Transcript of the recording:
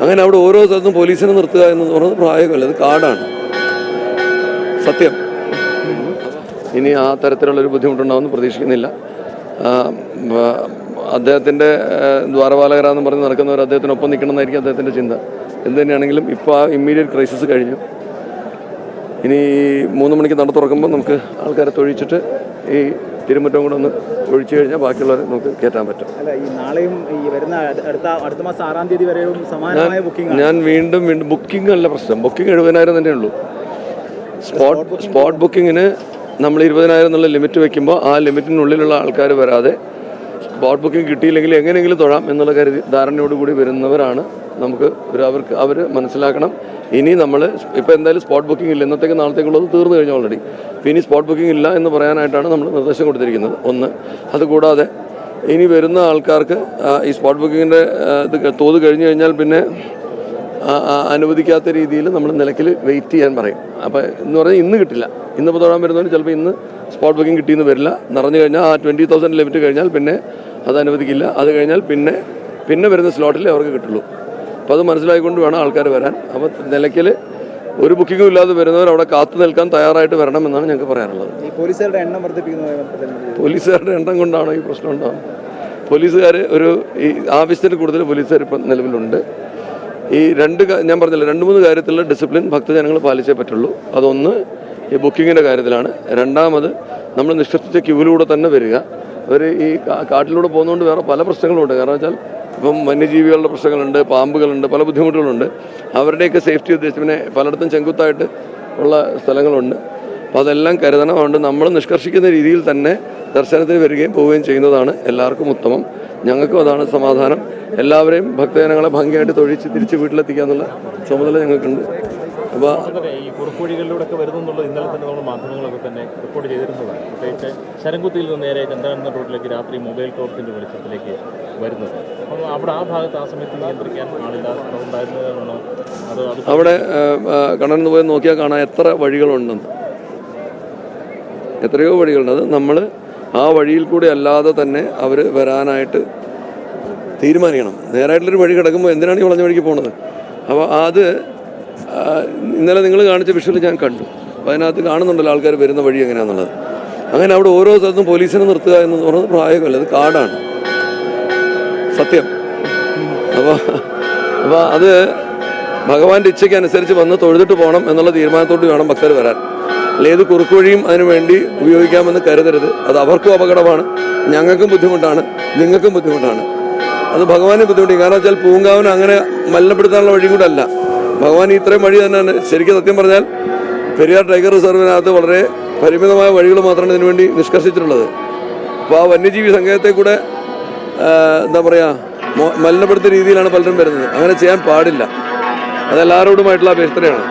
അങ്ങനെ അവിടെ ഓരോ സ്ഥലത്തും പോലീസിനെ നിർത്തുക എന്ന് പറയുന്നത് പ്രായമല്ല, അത് കാടാണ് സത്യം. ഇനി ആ തരത്തിലുള്ളൊരു ബുദ്ധിമുട്ടുണ്ടാവുമെന്ന് പ്രതീക്ഷിക്കുന്നില്ല. അദ്ദേഹത്തിൻ്റെ ദ്വാരപാലകരാന്ന് പറഞ്ഞ് നടക്കുന്നവർ അദ്ദേഹത്തിനൊപ്പം നിൽക്കണമെന്നായിരിക്കും അദ്ദേഹത്തിൻ്റെ ചിന്ത. എന്ത് തന്നെയാണെങ്കിലും ഇപ്പോൾ ആ ഇമ്മീഡിയറ്റ് ക്രൈസിസ് കഴിഞ്ഞു. ഇനി 3 മണിക്ക് നട തുറക്കുമ്പോൾ നമുക്ക് ആൾക്കാരെ തൊഴിച്ചിട്ട് ഈ തിരുമുറ്റം കൂടെ ഒന്ന് ഒഴിച്ചു കഴിഞ്ഞാൽ ബാക്കിയുള്ളവരെ നമുക്ക് കയറ്റാൻ പറ്റും. ഞാൻ വീണ്ടും ബുക്കിംഗ് അല്ല പ്രശ്നം. ബുക്കിംഗ് 70,000 തന്നെ ഉള്ളൂ. സ്പോട്ട് ബുക്കിങ്ങിന് നമ്മൾ 20,000 എന്നുള്ള ലിമിറ്റ് വെക്കുമ്പോൾ ആ ലിമിറ്റിനുള്ളിലുള്ള ആൾക്കാർ വരാതെ സ്പോട്ട് ബുക്കിംഗ് കിട്ടിയില്ലെങ്കിൽ എങ്ങനെയെങ്കിലും തൊഴാം എന്നുള്ള ധാരണയോടുകൂടി വരുന്നവരാണ് നമുക്ക് അവർ മനസ്സിലാക്കണം. ഇനി നമ്മൾ ഇപ്പോൾ എന്തായാലും സ്പോട്ട് ബുക്കിംഗ് ഇല്ല, ഇന്നത്തേക്ക് നാളത്തേക്കുള്ളത് തീർന്നു കഴിഞ്ഞു ഓൾറെഡി. അപ്പോൾ ഇനി സ്പോട്ട് ബുക്കിംഗ് ഇല്ല എന്ന് പറയാനായിട്ടാണ് നമ്മൾ നിർദ്ദേശം കൊടുത്തിരിക്കുന്നത്. ഒന്ന്, അതുകൂടാതെ ഇനി വരുന്ന ആൾക്കാർക്ക് ഈ സ്പോട്ട് ബുക്കിങ്ങിൻ്റെ ഇത് തോത് കഴിഞ്ഞു കഴിഞ്ഞാൽ പിന്നെ അനുവദിക്കാത്ത രീതിയിൽ നമ്മൾ നിലയ്ക്കൽ വെയിറ്റ് ചെയ്യാൻ പറയും. അപ്പോൾ എന്ന് പറഞ്ഞാൽ ഇന്ന് കിട്ടില്ല. ഇന്നിപ്പോൾ തൊഴാൻ വരുന്നവർ ചിലപ്പോൾ ഇന്ന് സ്പോട്ട് ബുക്കിംഗ് കിട്ടിയെന്ന് വരില്ല. നിറഞ്ഞു കഴിഞ്ഞാൽ ആ 20,000 ലിമിറ്റ് കഴിഞ്ഞാൽ പിന്നെ അത് അനുവദിക്കില്ല. അത് കഴിഞ്ഞാൽ പിന്നെ വരുന്ന സ്ലോട്ടിൽ അവർക്ക് കിട്ടുള്ളൂ. അപ്പോൾ അത് മനസ്സിലാക്കിക്കൊണ്ട് വേണം ആൾക്കാർ വരാൻ. അപ്പോൾ നിലയ്ക്കൽ ഒരു ബുക്കിങ്ങും ഇല്ലാതെ വരുന്നവർ അവിടെ കാത്തു നിൽക്കാൻ തയ്യാറായിട്ട് വരണം എന്നാണ് ഞങ്ങൾക്ക് പറയാനുള്ളത്. പോലീസുകാരുടെ എണ്ണം കൊണ്ടാണോ ഈ പ്രശ്നം ഉണ്ടാകുന്നത്? പോലീസുകാർ ഈ ആവശ്യത്തിന് കൂടുതൽ പോലീസുകാർ ഇപ്പം നിലവിലുണ്ട്. ഈ ഞാൻ പറഞ്ഞില്ല, 2-3 കാര്യത്തിലുള്ള ഡിസിപ്ലിൻ ഭക്തജനങ്ങൾ പാലിച്ചേ പറ്റുള്ളൂ. അതൊന്ന് ഈ ബുക്കിങ്ങിൻ്റെ കാര്യത്തിലാണ്. രണ്ടാമത് നമ്മൾ നിഷ്കർഷിച്ച ക്യൂവിലൂടെ തന്നെ വരിക. അവർ ഈ കാട്ടിലൂടെ പോകുന്നതുകൊണ്ട് വേറെ പല പ്രശ്നങ്ങളുണ്ട്. കാരണം വെച്ചാൽ ഇപ്പം വന്യജീവികളുടെ പ്രശ്നങ്ങളുണ്ട്, പാമ്പുകളുണ്ട്, പല ബുദ്ധിമുട്ടുകളുണ്ട്. അവരുടെയൊക്കെ സേഫ്റ്റി ഉദ്ദേശിച്ച് പിന്നെ പലയിടത്തും ചെങ്കുത്തായിട്ട് ഉള്ള സ്ഥലങ്ങളുണ്ട്. അപ്പോൾ അതെല്ലാം കരുതണം. അതുകൊണ്ട് നമ്മൾ നിഷ്കർഷിക്കുന്ന രീതിയിൽ തന്നെ ദർശനത്തിന് വരികയും പോവുകയും ചെയ്യുന്നതാണ് എല്ലാവർക്കും ഉത്തമം. ഞങ്ങൾക്കും അതാണ് സമാധാനം. എല്ലാവരെയും ഭക്തജനങ്ങളെ ഭംഗിയായിട്ട് തൊഴിച്ച് തിരിച്ച് വീട്ടിലെത്തിക്കുക എന്നുള്ള ചുമതല ഞങ്ങൾക്കുണ്ട്. അപ്പോൾ ഈ കുറുക്കുവഴികളിലൂടെയൊക്കെ വരുന്നുള്ളത് ഇന്നലെ തന്നെ നമ്മൾ മാധ്യമങ്ങളൊക്കെ തന്നെ റിപ്പോർട്ട് ചെയ്തിരുന്നതാണ്. പ്രത്യേകിച്ച് ശരംകുത്തിയിൽ നിന്ന് നേരെ ചന്ദ്രകണ്ഠ റോഡിലേക്ക് രാത്രി മൊബൈൽ ടോർച്ചിൻ്റെ വെളിച്ചത്തിലേക്ക് വരുന്നത്. അപ്പം അവിടെ ആ ഭാഗത്ത് ആ സമയത്ത് നിയന്ത്രിക്കാൻ ആളില്ലാണ്ടായിരുന്നതാണോ അതോ അവിടെ കടന്നു പോയി നോക്കിയാൽ കാണാൻ എത്ര വഴികളുണ്ടെന്ന്, എത്രയോ വഴികളുണ്ട്. അത് നമ്മൾ ആ വഴിയിൽ കൂടി അല്ലാതെ തന്നെ അവർ വരാനായിട്ട് തീരുമാനിക്കണം. നേരായിട്ടുള്ളൊരു വഴി കിടക്കുമ്പോൾ എന്തിനാണ് ഈ വളഞ്ഞ വഴിക്ക് പോകുന്നത്? അപ്പോൾ അത് ഇന്നലെ നിങ്ങൾ കാണിച്ച വിഷ്വൽ ഞാൻ കണ്ടു. അപ്പോൾ അതിനകത്ത് കാണുന്നുണ്ടല്ലോ ആൾക്കാർ വരുന്ന വഴി എങ്ങനെയാണെന്നുള്ളത്. അങ്ങനെ അവിടെ ഓരോ സ്ഥലത്തും പോലീസിനെ നിർത്തുക എന്ന് പറയുന്നത് പ്രായമല്ല, അത് കാടാണ് സത്യം. അപ്പോൾ അത് ഭഗവാന്റെ ഇച്ഛയ്ക്ക് അനുസരിച്ച് വന്ന് തൊഴുതിട്ട് പോകണം എന്നുള്ള തീരുമാനത്തോട് വേണം ഭക്തർ വരാൻ. അല്ലെ ഏത് കുറുക്കുവഴിയും അതിനു വേണ്ടി ഉപയോഗിക്കാമെന്ന് കരുതരുത്. അത് അവർക്കും അപകടമാണ്, ഞങ്ങൾക്കും ബുദ്ധിമുട്ടാണ്, നിങ്ങൾക്കും ബുദ്ധിമുട്ടാണ്. അത് ഭഗവാനെ ബുദ്ധിമുട്ടി. കാരണം വെച്ചാൽ പൂങ്കാവനം അങ്ങനെ മലിനപ്പെടുത്താനുള്ള വഴി കൂടെ അല്ല. ഭഗവാൻ ഇത്രയും വഴി തന്നെയാണ്. ശരിക്കും സത്യം പറഞ്ഞാൽ പെരിയാർ ടൈഗർ റിസർവിനകത്ത് വളരെ പരിമിതമായ വഴികൾ മാത്രമാണ് ഇതിനുവേണ്ടി നിഷ്കർഷിച്ചിട്ടുള്ളത്. അപ്പോൾ ആ വന്യജീവി സങ്കേതത്തെ കൂടെ എന്താ പറയുക മലിനപ്പെടുത്തിയ രീതിയിലാണ് പലരും വരുന്നത്. അങ്ങനെ ചെയ്യാൻ പാടില്ല. അതെല്ലാവരോടുമായിട്ടുള്ള അപേക്ഷയാണ്.